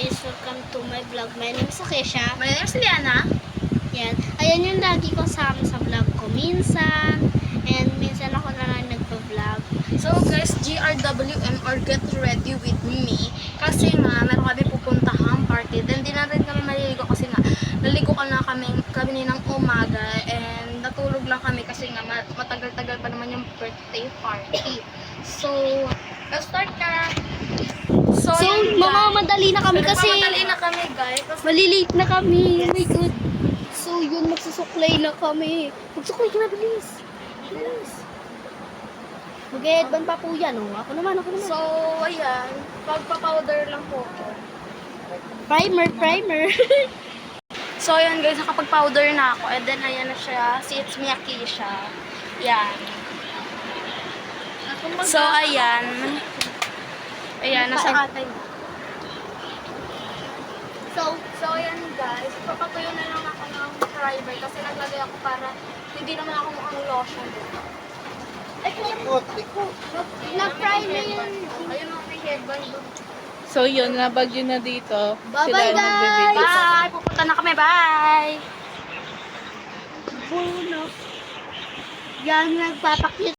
guys, welcome to my vlog. My name is Akesha. My name is Liana. Yan. Ayan yung lagi ko sama sa vlog ko minsan. And minsan ako na lang nagpa-vlog. So guys, GRWM or Get Ready With Me. Kasi nga, meron kami pupuntahang party. Then di na rin kami maliligo kasi nga, naligo ka na kami ng umaga. And natulog lang kami kasi nga, matagal-tagal pa naman yung birthday party. So, let's start na. So mamamadali na kami kasi Mamadali na kami guys. malilate na kami. Oh my God. So yun, magsusuklay na kami. Magsuklay ka na, bilis. Bilis. Mag-headband pa po yan, oh. Ako naman. So, ayan. Pagpa-powder lang po ko. Primer. So, ayan guys, nakapag-powder na ako. And then, ayan na siya. Si It's Me Akesha. Yan. So, ayan. Ayan, nasa atay. So, ayan guys. Papatuyo na lang ako ng primer kasi naglagay ako para hindi naman ako mukhang lotion. Na-primer yun. Ayun ang may headband doon. So yun, nabagyo na dito. Bye-bye, Sila guys! nagbibigay. Bye! Pupunta na kami. Bye! Yan, nagpapakit